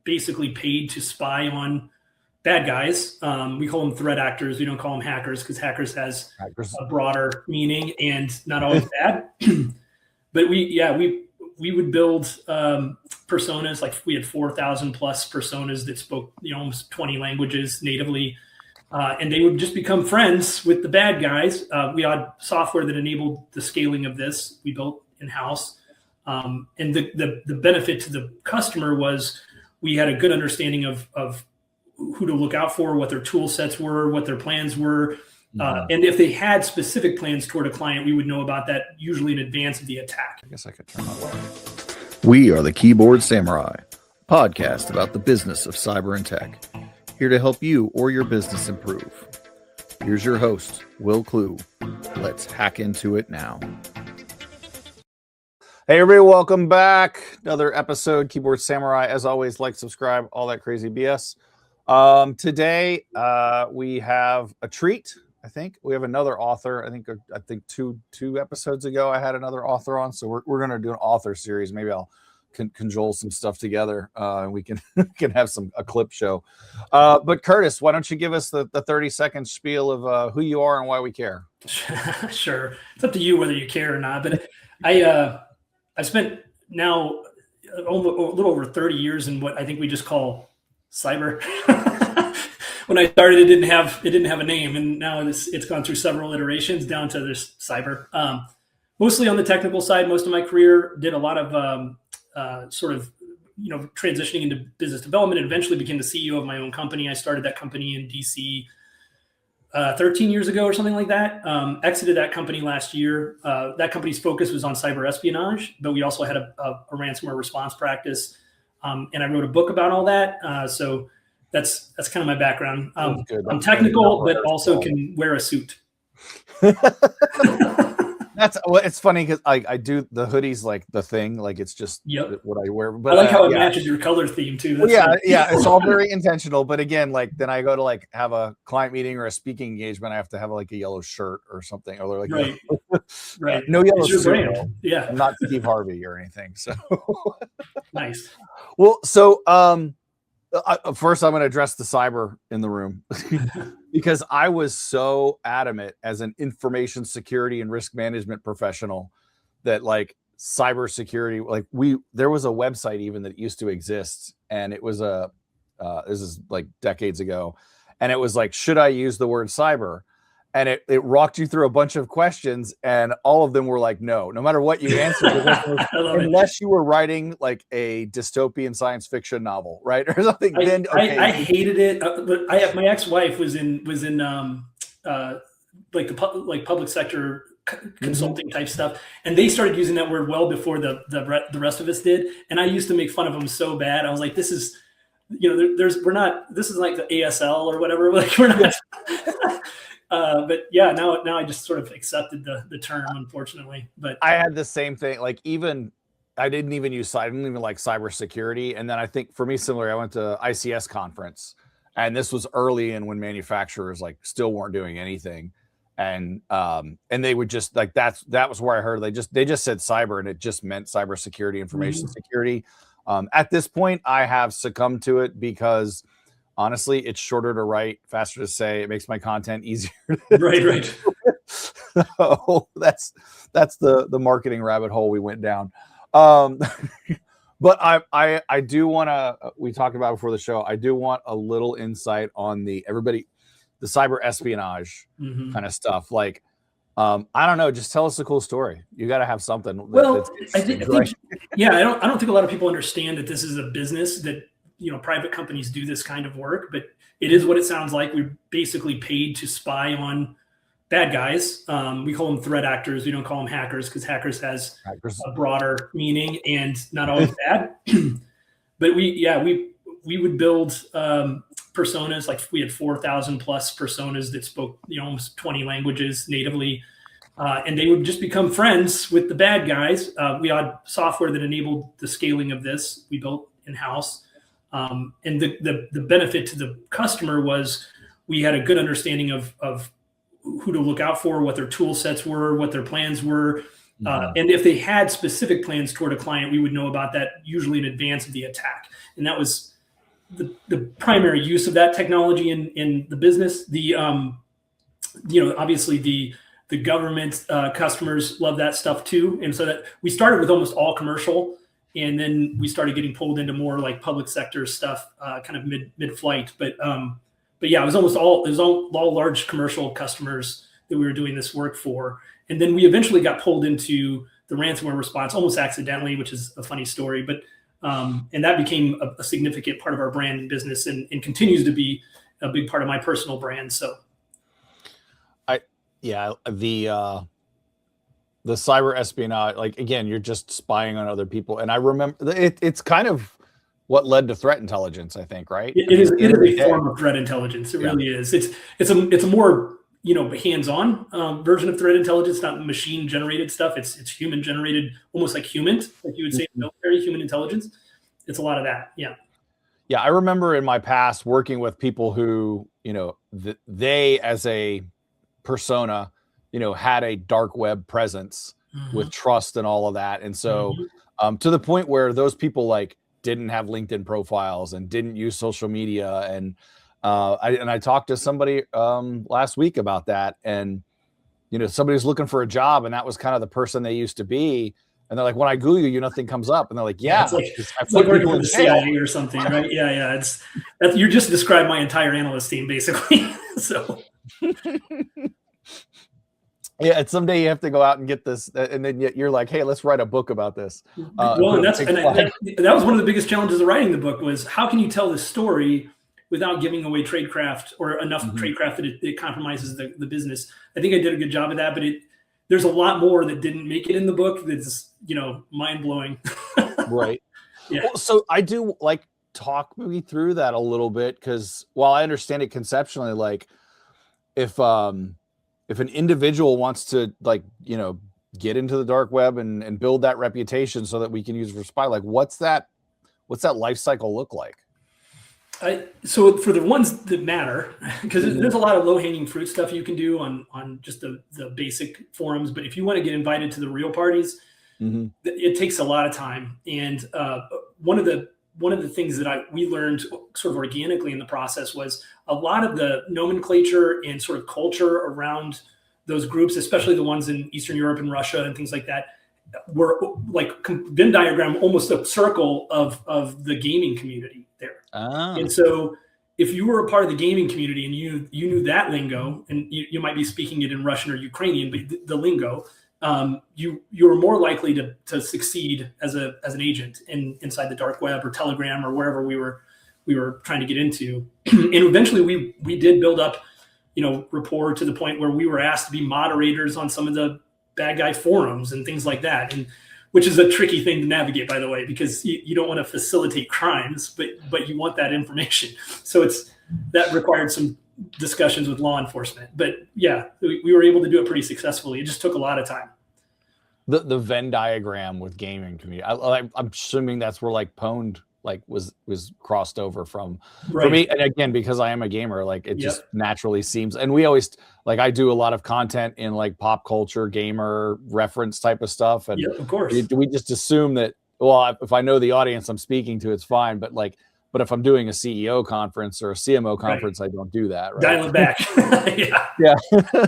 basically paid to spy on bad guys. We call them threat actors. We don't call them hackers because hackers has a broader meaning and not always bad. But we would build personas. Like we had 4,000 plus personas that spoke almost 20 languages natively. And they would just become friends with the bad guys. We had software that enabled the scaling of this. We built in-house. And the benefit to the customer was we had a good understanding of who to look out for, what their tool sets were, what their plans were. And if they had specific plans toward a client, we would know about that usually in advance of the attack. I guess I could turn that on. We are the Keyboard Samurai, podcast about the business of cyber and tech. Here to help you or your business improve. Here's your host, Will Clue. Let's hack into it now. Hey everybody, welcome back. Another episode, Keyboard Samurai. As always, like, subscribe, all that crazy BS. Today, we have a treat. I think we have another author. I think two episodes ago, I had another author on. So we're going to do an author series. Maybe I'll cajole some stuff together and we can have a clip show. But Kurtis, why don't you give us the 30-second spiel of who you are and why we care? Sure. It's up to you whether you care or not. But I spent now a little over 30 years in what I think we just call cyber. When I started, it didn't have a name, and now it's gone through several iterations down to this cyber. Mostly on the technical side. Most of my career did a lot of transitioning into business development, and eventually became the CEO of my own company. I started that company in DC 13 years ago or something like that. Exited that company last year. That company's focus was on cyber espionage, but we also had a ransomware response practice. And I wrote a book about all that. So that's kind of my background. I'm technical, but also can wear a suit. It's funny because I do the hoodies like the thing, like it's just what I wear. But I like how it matches your color theme too. That's it's all very intentional. But again, like then I go to like have a client meeting or a speaking engagement, I have to have like a yellow shirt or something, or like right. No yellow suit. Yeah, I'm not Steve Harvey or anything. So nice. Well, so first I'm going to address the cyber in the room because I was so adamant as an information security and risk management professional that like cybersecurity, like there was a website even that used to exist, and it was this is like decades ago, and it was like, should I use the word cyber? And it walked you through a bunch of questions, and all of them were like, no matter what you answered, unless you were writing like a dystopian science fiction novel, right? Or something. I hated it. But my ex-wife was in like the public sector consulting type stuff. And they started using that word well before the rest of us did. And I used to make fun of them so bad. I was like, this is, this is like the ASL or whatever. Like we're not. But yeah, now I just sort of accepted the term, unfortunately. But I had the same thing. Like I didn't even like cybersecurity. And then I think for me, similar, I went to ICS conference, and this was early in when manufacturers like still weren't doing anything. And they would just like, that was where I heard they just said cyber, and it just meant cybersecurity, information security. At this point, I have succumbed to it because honestly, it's shorter to write, faster to say. It makes my content easier. Right. So that's the marketing rabbit hole we went down. But I do want to. We talked about before the show. I do want a little insight on the cyber espionage kind of stuff. Like, I don't know. Just tell us a cool story. You got to have something. Well, I think I don't think a lot of people understand that this is a business that. Private companies do this kind of work, but it is what it sounds like. We're basically paid to spy on bad guys. We call them threat actors. We don't call them hackers because hackers has a broader meaning and not always bad. But we would build personas. Like we had 4,000 plus personas that spoke almost 20 languages natively. And they would just become friends with the bad guys. We had software that enabled the scaling of this. We built in-house. And the benefit to the customer was we had a good understanding of who to look out for, what their tool sets were, what their plans were. And if they had specific plans toward a client, we would know about that usually in advance of the attack. And that was the primary use of that technology in the business. Obviously the government customers love that stuff too. And so that we started with almost all commercial, and then we started getting pulled into more like public sector stuff, kind of mid-flight. But yeah, it was all large commercial customers that we were doing this work for. And then we eventually got pulled into the ransomware response almost accidentally, which is a funny story, but and that became a significant part of our brand and business, and continues to be a big part of my personal brand. So the cyber espionage, like, again, you're just spying on other people. And I remember it's kind of what led to threat intelligence, I think, right? It is a form of threat intelligence. It really is. It's a more hands-on version of threat intelligence, not machine generated stuff. It's human generated, almost like humans, like you would say in the military, human intelligence. It's a lot of that. Yeah, I remember in my past working with people who, they as a persona, had a dark web presence with trust and all of that. And so to the point where those people like didn't have LinkedIn profiles and didn't use social media. And I talked to somebody last week about that, and somebody's looking for a job, and that was kind of the person they used to be. And they're like, when I Google you, nothing comes up. And they're like, yeah, it's like working for the CIA or something, right? Yeah. You just described my entire analyst team, basically. So yeah, and someday you have to go out and get this, and then you're like, hey, let's write a book about this. That was one of the biggest challenges of writing the book, was how can you tell this story without giving away tradecraft or enough tradecraft that it compromises the business. I think I did a good job of that, but there's a lot more that didn't make it in the book that's mind blowing. Right. Yeah. Well, so I do talk me through that a little bit, because while I understand it conceptually, like if an individual wants to get into the dark web and build that reputation so that we can use it for spy, like what's that life cycle look like? So for the ones that matter, because there's a lot of low-hanging fruit stuff you can do on just the basic forums, but if you want to get invited to the real parties, it takes a lot of time. And one of the things that we learned sort of organically in the process was a lot of the nomenclature and sort of culture around those groups, especially the ones in Eastern Europe and Russia and things like that, were like Venn diagram, almost a circle of the gaming community there. And so if you were a part of the gaming community and you knew that lingo, and you might be speaking it in Russian or Ukrainian, but the lingo, you were more likely to succeed as an agent inside the dark web or Telegram or wherever we were trying to get into. And eventually we did build up, rapport to the point where we were asked to be moderators on some of the bad guy forums and things like that. And which is a tricky thing to navigate, by the way, because you don't want to facilitate crimes, but you want that information. So that required some discussions with law enforcement. But yeah, we were able to do it pretty successfully. It just took a lot of time. The Venn diagram with gaming community, I'm assuming that's where Pwned was crossed over from. Right. For me. And again, because I am a gamer, it just naturally seems, and we always, I do a lot of content in pop culture, gamer reference type of stuff. And of course, we just assume that, well, if I know the audience I'm speaking to, it's fine. But but if I'm doing a CEO conference or a CMO conference, I don't do that. Right? Dial it back. Yeah.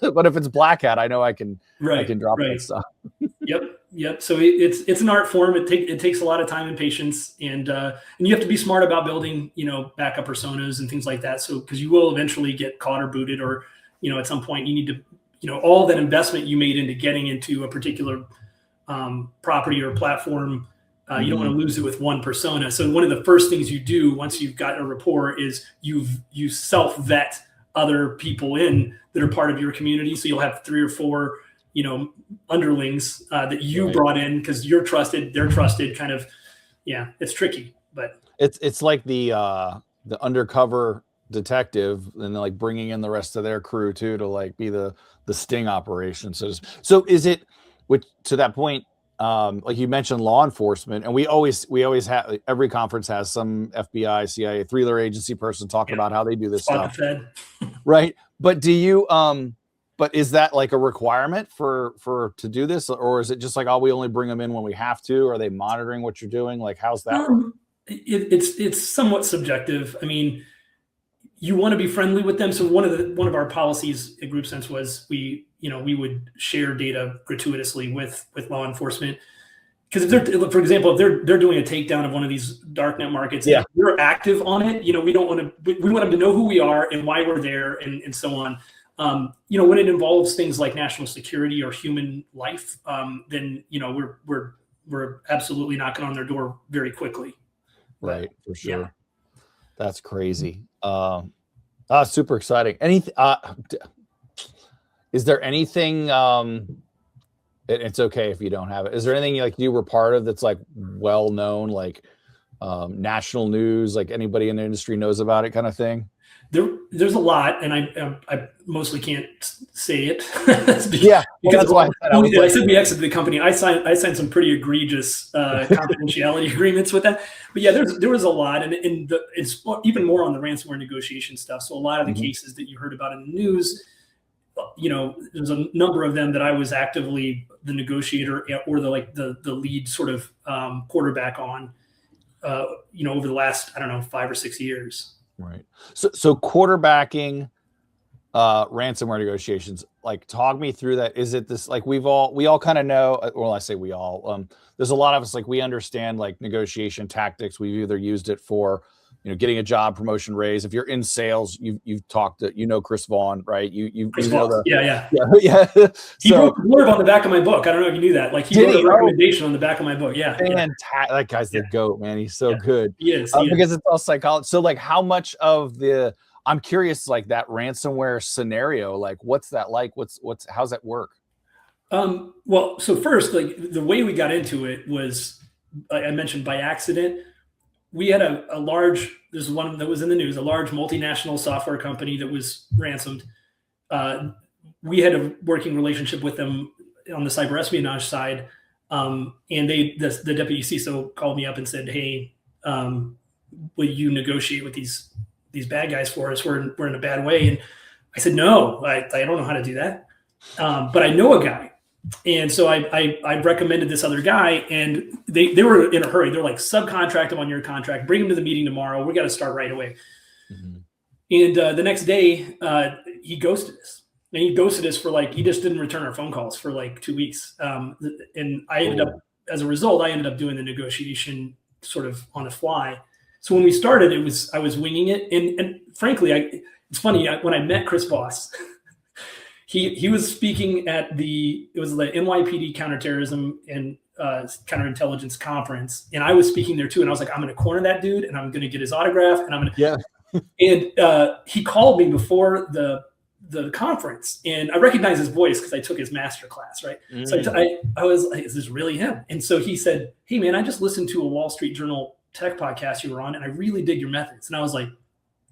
But if it's Black Hat, I know I can drop that stuff. Yep. So it's an art form. It takes a lot of time and patience, and you have to be smart about building, backup personas and things like that. So because you will eventually get caught or booted, or at some point you need to, all that investment you made into getting into a particular property or platform. You don't want to lose it with one persona. So one of the first things you do once you've got a rapport is you self-vet other people that are part of your community. So you'll have 3 or 4, underlings that you brought in because you're trusted, they're trusted. Kind of, it's tricky, but it's like the undercover detective, and then bringing in the rest of their crew too to be the sting operation. So is it, which to that point? Like you mentioned law enforcement, and we always have, every conference has some FBI, CIA, 3-letter agency person talking about how they do this stuff. Right. But do you, but is that a requirement for to do this, or is it just we only bring them in when we have to? Are they monitoring what you're doing? How's that? it's somewhat subjective. I mean, you want to be friendly with them. So one of our policies at Group Sense was we would share data gratuitously with law enforcement. Because if they're, for example, if they're doing a takedown of one of these darknet markets, and we're active on it, we don't want to. We want them to know who we are and why we're there, and so on. When it involves things like national security or human life, then we're absolutely knocking on their door very quickly. Right, for sure. Yeah. That's crazy. Super exciting. Is there anything? It's okay if you don't have it. Is there anything like you were part of that's like well known, like national news, like anybody in the industry knows about it, kind of thing? There's a lot, and I mostly can't say it. Because that's why I said we exited the company. I signed some pretty egregious confidentiality agreements with that. But yeah, there was a lot, and it's even more on the ransomware negotiation stuff. So a lot of the cases that you heard about in the news, there's a number of them that I was actively the negotiator or the lead sort of quarterback on, over the last 5 or 6 years. Right. So quarterbacking ransomware negotiations, like talk me through that. Is it this, like we all kind of know, well, I say we all, there's a lot of us, like we understand like negotiation tactics. We've either used it for, getting a job, promotion, raise. If you're in sales, you've talked to, Chris Vaughn, right? Chris Vaughn. Yeah. He So, wrote the blurb on the back of my book. I don't know if you knew that. Like he wrote a recommendation on the back of my book. Yeah. That guy's the GOAT, man. He's so good. He is. Because it's all psychology. So like how much of I'm curious, like that ransomware scenario, like what's that like? How's that work? Well, so first, like the way we got into it was, I mentioned by accident. We had a large, there's one that was in the news, a large multinational software company that was ransomed. We had a working relationship with them on the cyber espionage side. And the deputy CISO called me up and said, hey, will you negotiate with these bad guys for us? We're in a bad way. And I said, no, I don't know how to do that. But I know a guy. And so I recommended this other guy, and they were in a hurry. They're like, subcontract him on your contract, bring him to the meeting tomorrow. We got to start right away. Mm-hmm. And the next day, he ghosted us. And he ghosted us for he just didn't return our phone calls for like 2 weeks. And I ended up, as a result, doing the negotiation sort of on the fly. So when we started, I was winging it. And frankly, it's funny, when I met Chris Voss, He was speaking at the NYPD counterterrorism and counterintelligence conference, and I was speaking there too. And I was like, I'm going to corner that dude, and I'm going to get his autograph, and I'm going to. And he called me before the conference, and I recognized his voice because I took his master class, right? Mm. So I was like, is this really him? And so he said, hey man, I just listened to a Wall Street Journal tech podcast you were on, and I really dig your methods. And I was like,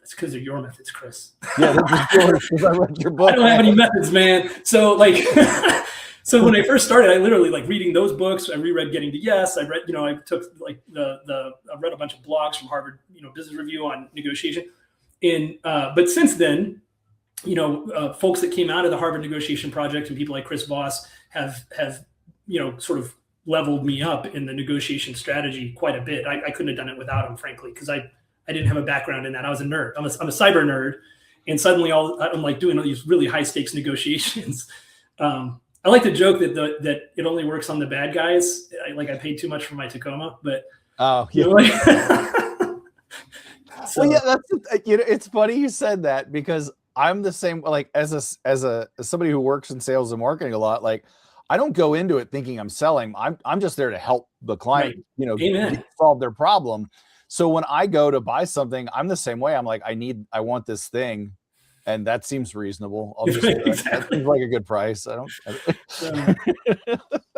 it's because of your methods, Chris. Yeah, that's yours, because I read your book. I don't have any methods, man. So so when I first started, I literally reading those books. I reread Getting to Yes. I read, I took I read a bunch of blogs from Harvard, Business Review on negotiation. And but since then, folks that came out of the Harvard Negotiation Project and people like Chris Voss have sort of leveled me up in the negotiation strategy quite a bit. I couldn't have done it without him, frankly, because I didn't have a background in that. I was a nerd. I'm a cyber nerd. And suddenly I'm doing all these really high stakes negotiations. I like to joke that it only works on the bad guys. I paid too much for my Tacoma, but well, yeah, it's funny you said that, because I'm the same, as somebody who works in sales and marketing a lot, I don't go into it thinking I'm selling. I'm just there to help the client, solve their problem. So when I go to buy something, I'm the same way. I'm like, I want this thing, and that seems reasonable. I'll just that seems like a good price. I don't.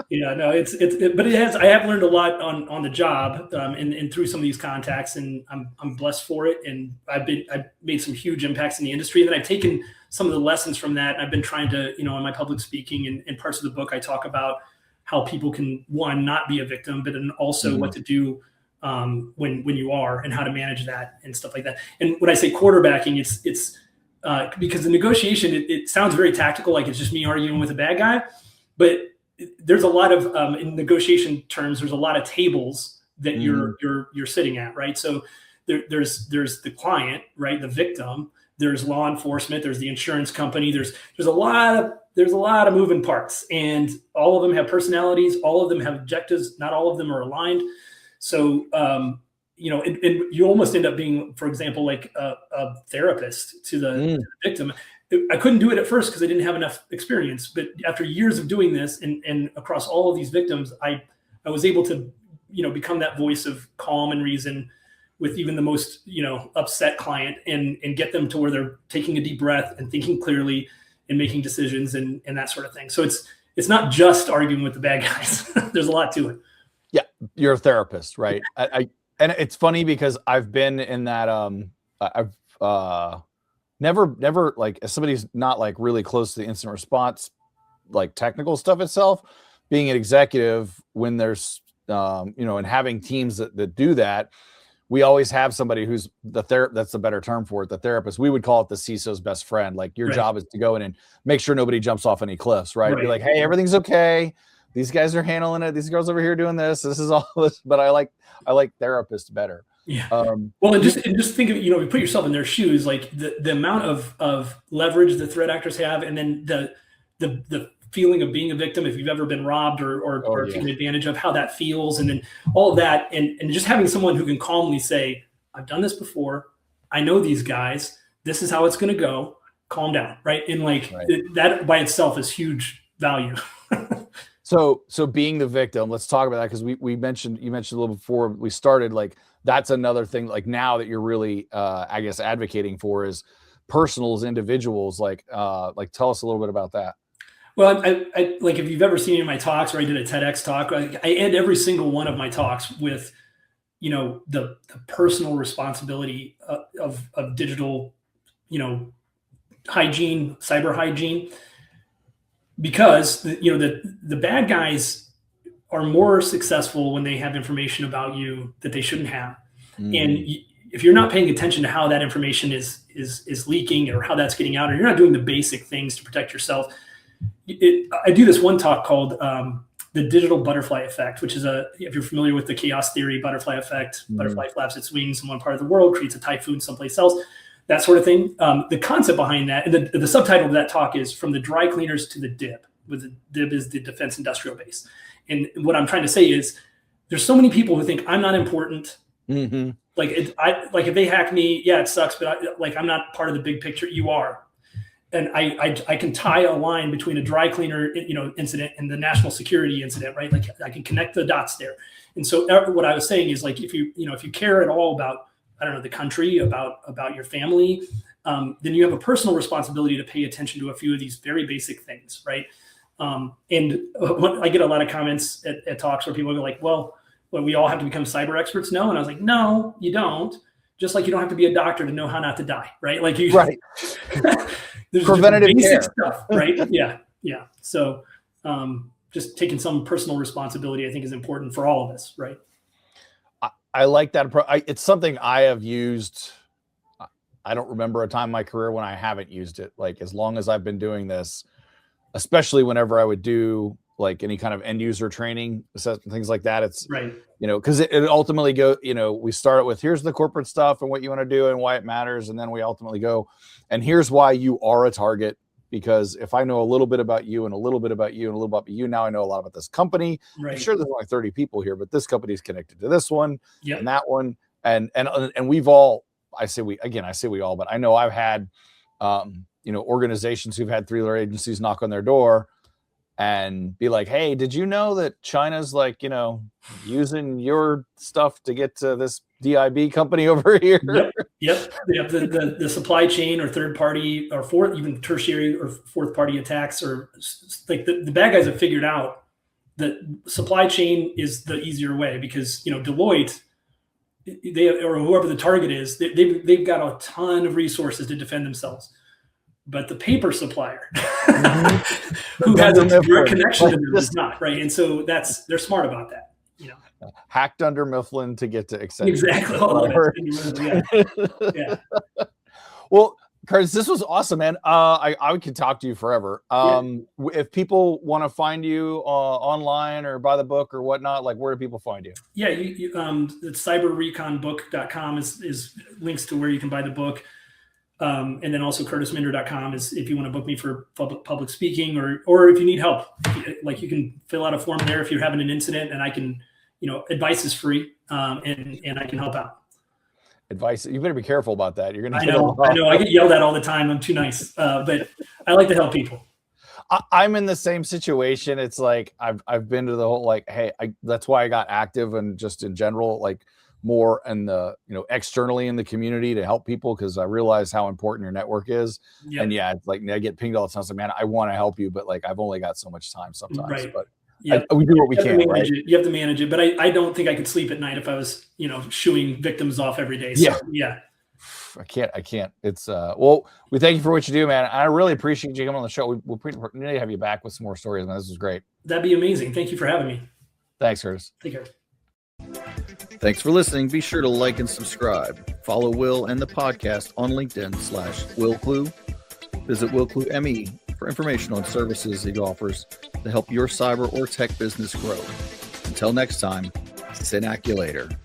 Yeah, no, but it has. I have learned a lot on the job, and through some of these contacts, and I'm blessed for it. And I've made some huge impacts in the industry, and then I've taken some of the lessons from that, and I've been trying to, in my public speaking and parts of the book, I talk about how people can, one, not be a victim, but then also what to do when you are, and how to manage that and stuff like that. And when I say quarterbacking, it's because the negotiation, it sounds very tactical, like it's just me arguing with a bad guy, but there's a lot of in negotiation terms, there's a lot of tables that you're sitting at, right? So there's the client, right? The victim. There's law enforcement. There's the insurance company. There's a lot of moving parts, and all of them have personalities. All of them have objectives. Not all of them are aligned. So and you almost end up being, for example, like a therapist to the victim. I couldn't do it at first because I didn't have enough experience. But after years of doing this and across all of these victims, I was able to, become that voice of calm and reason with even the most, upset client and get them to where they're taking a deep breath and thinking clearly and making decisions and that sort of thing. So it's not just arguing with the bad guys. There's a lot to it. Yeah. You're a therapist, right? And it's funny because I've been in that, I've never like, as somebody's not like really close to the incident response, like technical stuff itself, being an executive when there's, and having teams that do that, we always have somebody who's that's the better term for it, the therapist. We would call it the CISO's best friend. Like your job is to go in and make sure nobody jumps off any cliffs, right? Be like, hey, everything's okay. These guys are handling it. These girls over here doing this. This is all this, but I like therapists better. Yeah. Well, and just think of, you put yourself in their shoes, like the amount of leverage the threat actors have, and then the feeling of being a victim, if you've ever been robbed or taken advantage of, how that feels, and then all of that, and just having someone who can calmly say, I've done this before. I know these guys. This is how it's going to go. Calm down, right? And that by itself is huge value. So being the victim, let's talk about that, because you mentioned a little before we started, like that's another thing, like now that you're really I guess advocating for is personals, individuals, like tell us a little bit about that. Well, I like, if you've ever seen any of my talks, or I did a TEDx talk, I end every single one of my talks with, the personal responsibility of digital, hygiene, cyber hygiene, because the bad guys are more successful when they have information about you that they shouldn't have. And if you're not paying attention to how that information is leaking, or how that's getting out, or you're not doing the basic things to protect yourself, I do this one talk called the digital butterfly effect, which is if you're familiar with the chaos theory, butterfly effect, butterfly flaps its wings in one part of the world, creates a typhoon someplace else, that sort of thing. The concept behind that, and the subtitle of that talk is From the Dry Cleaners to the DIB, with the DIB is the Defense Industrial Base. And what I'm trying to say is there's so many people who think I'm not important. Like if they hack me, yeah, it sucks, but I'm not part of the big picture. You are. And I can tie a line between a dry cleaner, incident and the national security incident, right? Like I can connect the dots there. And so what I was saying is, like, if you care at all about, I don't know, the country, about your family, then you have a personal responsibility to pay attention to a few of these very basic things, right? And I get a lot of comments at talks where people go like, well, we all have to become cyber experts? No. And I was like, no, you don't. Just like you don't have to be a doctor to know how not to die, right? Like right. There's preventative basic care stuff, right? Yeah. So just taking some personal responsibility, I think, is important for all of us, right? I like that approach. It's something I have used. I don't remember a time in my career when I haven't used it. Like, as long as I've been doing this, especially whenever I would do like any kind of end user training, things like that. It's right. Because it ultimately go, we start with, here's the corporate stuff and what you want to do and why it matters. And then we ultimately go, and here's why you are a target. Because if I know a little bit about you and a little bit about you and a little about you, now I know a lot about this company. Right. I'm sure there's only 30 people here, but this company is connected to this one and that one. And we've all, I say we all, but I know I've had, organizations who've had 3-letter agencies knock on their door and be like, hey, did you know that China's like, using your stuff to get to this DIB company over here? Yep. The supply chain or third party or even tertiary or fourth party attacks, or like the bad guys have figured out that supply chain is the easier way, because, Deloitte, or whoever the target is, they've got a ton of resources to defend themselves. But the paper supplier who has a direct connection to them does not, right? And so they're smart about that. Hacked under Mifflin to get to Accenture. Exactly. Well, Curtis, this was awesome, man. I could talk to you forever. If people want to find you online or buy the book or whatnot, like where do people find you? Yeah, it's cyberreconbook.com is links to where you can buy the book. And then also kurtisminder.com is if you want to book me for public speaking or if you need help, like you can fill out a form there if you're having an incident, and I can, advice is free, and I can help out. Advice. You better be careful about that. You're going to. I know. I get yelled at all the time. I'm too nice, but I like to help people. I'm in the same situation. It's like I've been to the whole like, hey, that's why I got active and just in general, like more in the externally in the community to help people, because I realize how important your network is. Yep. And it's like I get pinged all the time. So man, I want to help you, but like I've only got so much time sometimes. Right. But we do what we can. Right? You have to manage it. But I don't think I could sleep at night if I was shooing victims off every day. So, yeah. I can't. It's well, we thank you for what you do, man. I really appreciate you coming on the show. We'll need to have you back with some more stories, man. This was great. That'd be amazing. Thank you for having me. Thanks, Curtis. Take care. Thanks for listening. Be sure to like and subscribe. Follow Will and the podcast on LinkedIn /WillClue. Visit WillClue.me for information on services he offers to help your cyber or tech business grow. Until next time, Synaculator.